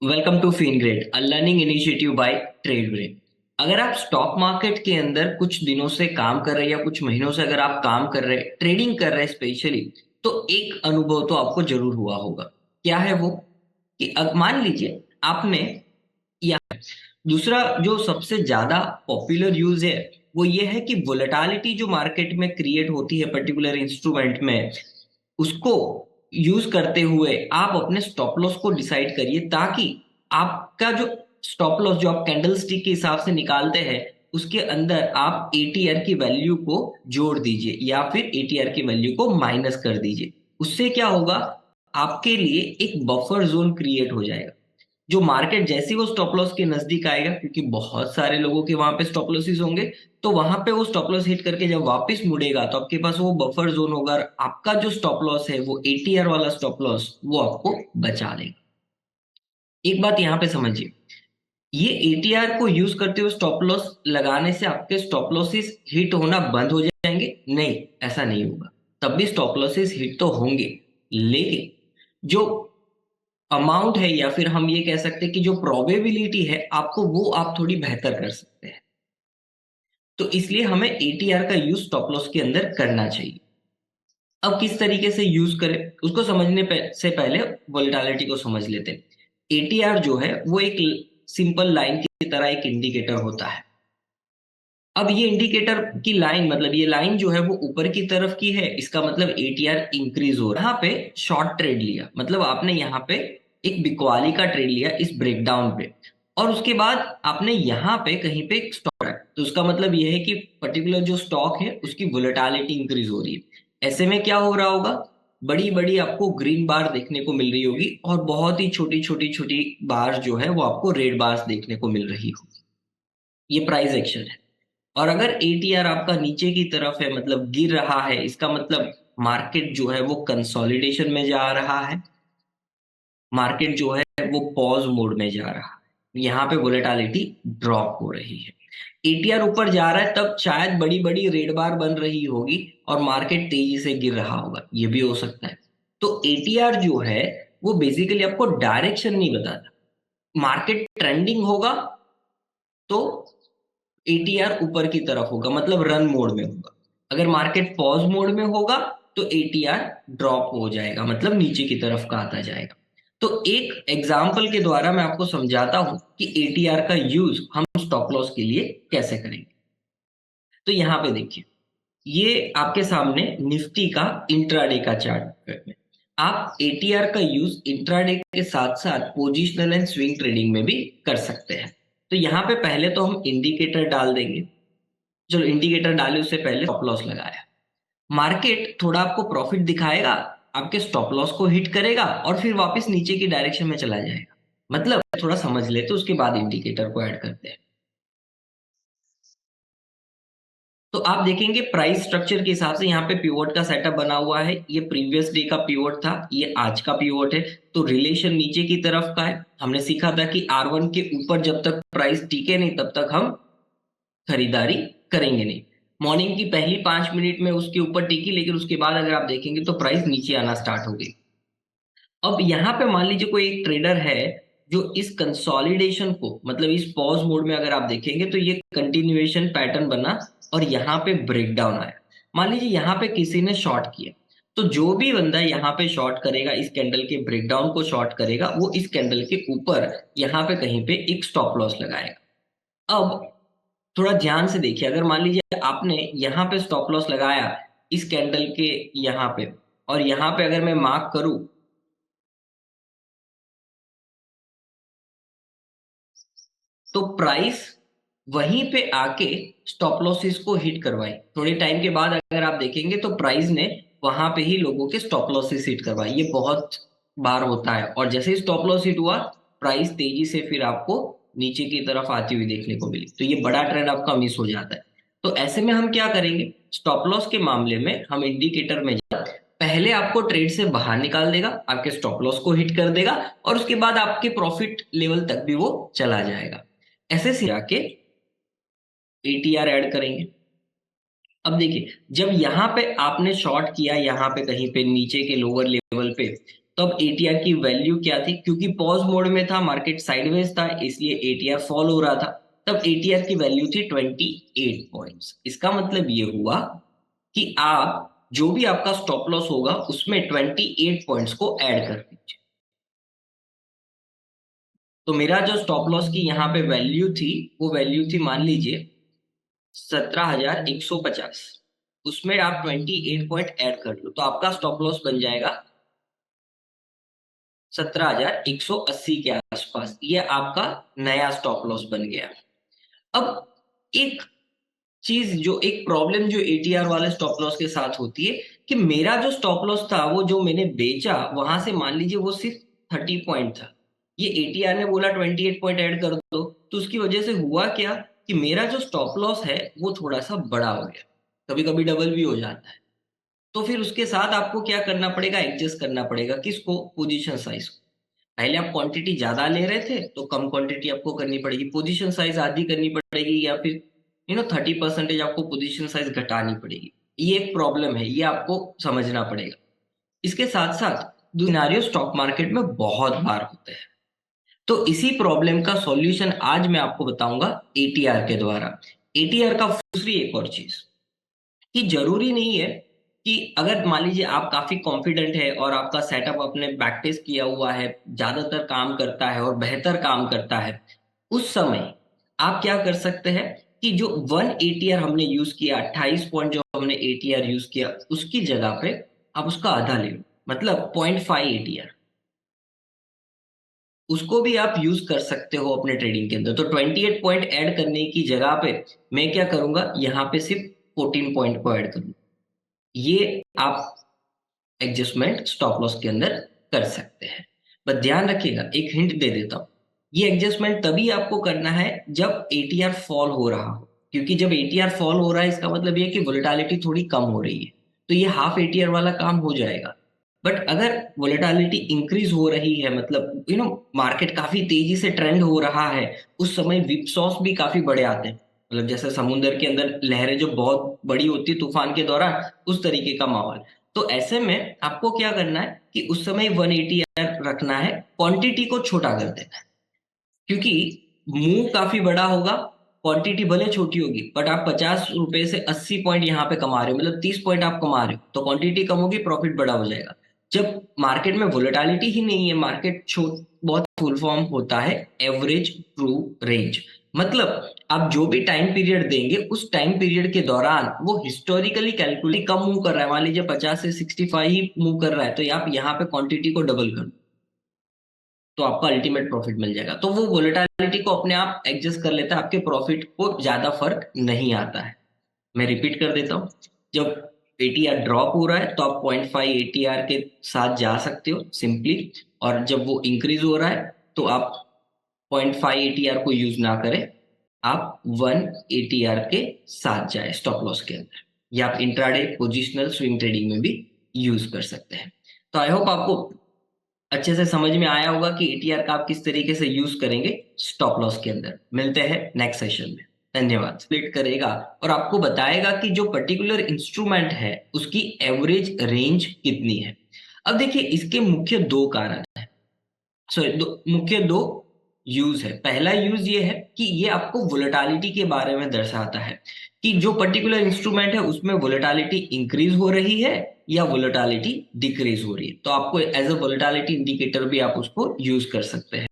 Welcome to FinGrad, a learning initiative by Tradebrains. अगर आप stock market के अंदर कुछ दिनों से काम कर रहे हैं या कुछ महीनों से अगर आप काम कर रहे हैं, ट्रेडिंग कर रहे हैं स्पेशली, तो एक अनुभव तो आपको जरूर हुआ होगा। क्या है वो? कि मान लीजिए आपने, या दूसरा जो सबसे ज्यादा पॉपुलर यूज है वो ये है कि वोलेटिलिटी जो मार्केट में क्रिएट होती है पर्टिकुलर इंस्ट्रूमेंट में, उसको यूज करते हुए आप अपने स्टॉप लॉस को डिसाइड करिए, ताकि आपका जो स्टॉप लॉस जो आप कैंडल स्टिक के हिसाब से निकालते हैं, उसके अंदर आप एटीआर की वैल्यू को जोड़ दीजिए या फिर एटीआर की वैल्यू को माइनस कर दीजिए। उससे क्या होगा? आपके लिए एक बफर जोन क्रिएट हो जाएगा। जो मार्केट जैसे ही वो स्टॉप लॉस के नजदीक आएगा, क्योंकि बहुत सारे लोगों के वहां पे स्टॉप लॉसेस होंगे, तो वहां पे वो स्टॉप लॉस हिट करके जब वापस मुड़ेगा तो आपके पास वो बफर जोन होगा और आपका जो स्टॉप लॉस है वो एटीआर वाला स्टॉप लॉस वो आपको बचा लेगा। एक बात यहां पे समझिए, ये एटीआर को यूज करते हुए स्टॉप लॉस लगाने से आपके स्टॉप लॉसेस हिट होना बंद हो जाएंगे? नहीं, ऐसा नहीं होगा। तब भी स्टॉप लॉसेस हिट तो होंगे, लेकिन जो अमाउंट है या फिर हम ये कह सकते हैं कि जो प्रोबेबिलिटी है आपको, वो आप थोड़ी बेहतर कर सकते हैं। तो इसलिए हमें एटीआर का यूज स्टॉप लॉस के अंदर करना चाहिए। अब किस तरीके से यूज करें उसको समझने से पहले वोलेटिलिटी को समझ लेते हैं। एटीआर जो है वो एक सिंपल लाइन की तरह एक इंडिकेटर होता है। अब ये इंडिकेटर की लाइन, मतलब ये लाइन जो है वो ऊपर की तरफ की है, इसका मतलब एटीआर इंक्रीज हो रहा है। यहाँ पे शॉर्ट ट्रेड लिया, मतलब आपने यहाँ पे एक बिकवाली का ट्रेड लिया इस ब्रेकडाउन पे, और उसके बाद आपने यहाँ पे कहीं पे एक स्टॉप है, तो उसका मतलब ये है कि पर्टिकुलर जो स्टॉक है उसकी वोलेटिलिटी इंक्रीज हो रही है। ऐसे में क्या हो रहा होगा? बड़ी बड़ी आपको ग्रीन बार देखने को मिल रही होगी और बहुत ही छोटी छोटी छोटी बार जो है वो आपको रेड बार्स देखने को मिल रही होगी। ये प्राइस एक्शन है। और अगर एटीआर आपका नीचे की तरफ है, मतलब गिर रहा है, इसका मतलब मार्केट जो है वो कंसोलिडेशन में जा रहा है। मार्केट जो है वो पॉज मोड में जा रहा है, यहाँ पे वोलेटिलिटी ड्रॉप हो रही है। एटीआर ऊपर जा रहा है तब शायद बड़ी बड़ी रेड बार बन रही होगी और मार्केट तेजी से गिर रहा होगा, ये भी हो सकता है। तो एटीआर जो है वो बेसिकली आपको डायरेक्शन नहीं बताता। मार्केट ट्रेंडिंग होगा तो एटीआर ऊपर की तरफ होगा, मतलब रन मोड में होगा। अगर मार्केट पॉज मोड में होगा तो एटीआर ड्रॉप हो जाएगा, मतलब नीचे की तरफ का आता जाएगा। तो एक एग्जांपल के द्वारा मैं आपको समझाता हूं कि एटीआर का यूज हम स्टॉप लॉस के लिए कैसे करेंगे। तो यहाँ पे देखिए, ये आपके सामने निफ्टी का इंट्राडे का चार्ट है। आप एटीआर का यूज इंट्राडे के साथ साथ पोजिशनल एंड स्विंग ट्रेडिंग में भी कर सकते हैं। तो यहाँ पे पहले तो हम इंडिकेटर डाल देंगे। चलो, इंडिकेटर डाले उससे पहले स्टॉप लॉस लगाया। मार्केट थोड़ा आपको प्रॉफिट दिखाएगा, आपके स्टॉप लॉस को हिट करेगा और फिर वापस नीचे की डायरेक्शन में चला जाएगा। मतलब थोड़ा समझ लेते उसके बाद इंडिकेटर को ऐड करते हैं। तो आप देखेंगे प्राइस स्ट्रक्चर के हिसाब से यहाँ पे पिवोट का सेटअप बना हुआ है। ये प्रीवियस डे का पिवोट था, ये आज का पिवोट है। तो रिलेशन नीचे की तरफ का है। हमने सीखा था कि R1 के ऊपर जब तक प्राइस टिके नहीं तब तक हम खरीदारी करेंगे नहीं। मॉर्निंग की पहली 5 मिनट में उसके ऊपर टिकी, लेकिन उसके बाद अगर आप देखेंगे तो प्राइस नीचे आना स्टार्ट हो गई। अब यहाँ पे मान लीजिए कोई एक ट्रेडर है जो इस कंसोलिडेशन को, मतलब इस पॉज मोड में अगर आप देखेंगे तो ये कंटिन्यूएशन पैटर्न बना और यहाँ पे ब्रेकडाउन आया। मान लीजिए यहाँ पे किसी ने शॉर्ट किया, तो जो भी बंदा यहाँ पे शॉर्ट करेगा, इस कैंडल के ब्रेकडाउन को शॉर्ट करेगा, वो इस कैंडल के ऊपर यहाँ पे कहीं पे एक स्टॉप लॉस लगाएगा। अब थोड़ा ध्यान से देखिए, अगर मान लीजिए आपने यहाँ पे स्टॉप लॉस लगाया इस कैंडल के यहाँ पे, और यहाँ पे अगर मैं मार्क करूं तो प्राइस वहीं पे आके स्टॉप लॉसेस को हिट करवाई। थोड़े टाइम के बाद अगर आप देखेंगे तो प्राइस ने वहां पे ही लोगों के स्टॉप लॉसेस हिट करवाई। ये बहुत बार होता है, और जैसे ही स्टॉप लॉस हिट हुआ, प्राइस तेजी से फिर आपको नीचे की तरफ आती हुई देखने को मिली, तो ये बड़ा ट्रेंड आपका मिस हो जाता है। तो ऐसे में हम क्या करेंगे? स्टॉप लॉस के मामले में हम इंडिकेटर में पहले आपको ट्रेड से बाहर निकाल देगा, आपके स्टॉप लॉस को हिट कर देगा, और उसके बाद आपके प्रॉफिट लेवल तक भी वो चला जाएगा। ऐसे से आके एटीआर ऐड करेंगे। अब देखिए, जब यहाँ पे आपने शॉर्ट किया, यहाँ पे कहीं पे नीचे के लोअर लेवल पे, तो अब एटीआर की वैल्यू क्या थी, क्योंकि पॉज मोड में था, मार्केट साइडवेज था, इसलिए एटीआर फॉल हो रहा था। तब एटीआर की वैल्यू थी 28 पॉइंट्स। इसका मतलब ये हुआ कि आप जो भी आपका स्टॉप लॉस होगा उसमें 28 पॉइंट्स को ऐड कर दीजिए। तो मेरा जो स्टॉप लॉस की यहाँ पे वैल्यू थी, वो वैल्यू थी मान लीजिए 17,150। उसमें आप 28 पॉइंट ऐड कर लो तो आपका स्टॉप लॉस बन जाएगा 17,180 के आसपास। ये आपका नया स्टॉप लॉस बन गया। अब एक चीज, जो एक प्रॉब्लम जो एटीआर वाले स्टॉप लॉस के साथ होती है, कि मेरा जो स्टॉप लॉस था वो जो मैंने बेचा वहां से मान लीजिए वो सिर्फ 30 पॉइंट था। ये एटीआर ने बोला 28 पॉइंट ऐड कर दो, तो उसकी वजह से हुआ क्या कि मेरा जो स्टॉप लॉस है वो थोड़ा सा बड़ा हो गया। कभी कभी डबल भी हो जाता है। तो फिर उसके साथ आपको क्या करना पड़ेगा, एडजस्ट करना पड़ेगा किसको, पोजीशन साइज को। पहले आप क्वांटिटी ज्यादा ले रहे थे तो कम क्वांटिटी आपको करनी पड़ेगी, पोजीशन साइज आधी करनी पड़ेगी, या फिर 30% आपको पोजीशन साइज घटानी पड़ेगी। ये एक प्रॉब्लम है, ये आपको समझना पड़ेगा। इसके साथ साथ सिनेरियो स्टॉक मार्केट में बहुत बार होते हैं। तो इसी प्रॉब्लम का सॉल्यूशन आज मैं आपको बताऊंगा एटीआर के द्वारा। एटीआर का दूसरी एक और चीज, कि जरूरी नहीं है कि अगर मान लीजिए आप काफी कॉन्फिडेंट है और आपका सेटअप अपने बैक टेस्ट किया हुआ है, ज्यादातर काम करता है और बेहतर काम करता है, उस समय आप क्या कर सकते हैं कि जो 1 एटीआर हमने यूज किया, 28 पॉइंट जो हमने एटीआर यूज किया, उसकी जगह पे आप उसका आधा ले लो, मतलब 0.5 एटीआर। उसको भी आप यूज कर सकते हो अपने ट्रेडिंग के अंदर। तो 28 पॉइंट ऐड करने की जगह पे मैं क्या करूंगा, यहाँ पे सिर्फ 14 पॉइंट को ऐड करूंगा। ये आप एडजस्टमेंट स्टॉप लॉस के अंदर कर सकते हैं। बस ध्यान रखिएगा, एक हिंट दे देता हूं, ये एडजस्टमेंट तभी आपको करना है जब एटीआर फॉल हो रहा हो। क्योंकि जब एटीआर फॉल हो रहा है इसका मतलब ये है कि वोलेटिलिटी थोड़ी कम हो रही है, तो ये हाफ एटीआर वाला काम हो जाएगा। बट अगर वोलेटिलिटी इंक्रीज हो रही है, मतलब मार्केट काफी तेजी से ट्रेंड हो रहा है, उस समय विपसॉस भी काफी बड़े आते हैं। मतलब जैसे समुद्र के अंदर लहरें जो बहुत बड़ी होती है तूफान के दौरान, उस तरीके का माहौल। तो ऐसे में आपको क्या करना है कि उस समय 1 एटीआर रखना है, क्वांटिटी को छोटा कर देना है। क्योंकि मूव काफी बड़ा होगा, क्वांटिटी भले छोटी होगी, बट आप 50 रुपए से 80 पॉइंट यहाँ पे कमा रहे हो, मतलब 30 पॉइंट आप कमा रहे हो, तो क्वांटिटी कम होगी, प्रॉफिट बड़ा हो जाएगा। जब मार्केट में वोलेटिलिटी ही नहीं है, मार्केट छोट बहुत फुल फॉर्म होता है एवरेज ट्रू रेंज। मतलब आप जो भी टाइम पीरियड देंगे उस टाइम पीरियड के दौरान वो हिस्टोरिकली कैलकुलेट कम मूव कर रहा है, मान लीजिए 50 से 65 ही मूव कर रहा है, तो आप यहाँ पे क्वांटिटी को डबल कर, तो आपको अल्टीमेट प्रॉफिट मिल जाएगा। तो वो वोलेटिलिटी को अपने आप एडजस्ट कर लेता है, आपके प्रॉफिट को ज्यादा फर्क नहीं आता है। मैं रिपीट कर देता हूँ, जब एटीआर ड्रॉप हो रहा है तो आप 0.5 एटीआर के साथ जा सकते हो सिंपली, और जब वो इंक्रीज हो रहा है तो आप 0.5 एटीआर को यूज ना करें, आप 1 एटीआर के साथ जाए स्टॉप लॉस के अंदर। या आप इंट्राडे पोजिशनल स्विंग ट्रेडिंग में भी यूज कर सकते हैं। तो आई होप आपको अच्छे से समझ में आया होगा कि एटीआर का आप किस तरीके से यूज करेंगे स्टॉप लॉस के अंदर। मिलते हैं नेक्स्ट सेशन में। धन्यवाद। स्प्लिट करेगा और आपको बताएगा कि जो पर्टिकुलर इंस्ट्रूमेंट है उसकी एवरेज रेंज कितनी है। अब देखिए, इसके मुख्य दो कारण है, सॉरी मुख्य दो यूज है। पहला यूज ये है कि ये आपको वोलेटिलिटी के बारे में दर्शाता है कि जो पर्टिकुलर इंस्ट्रूमेंट है उसमें वोलेटिलिटी इंक्रीज हो रही है या वोलेटिलिटी डिक्रीज हो रही है। तो आपको एज अ वोलेटिलिटी इंडिकेटर भी आप उसको यूज कर सकते हैं।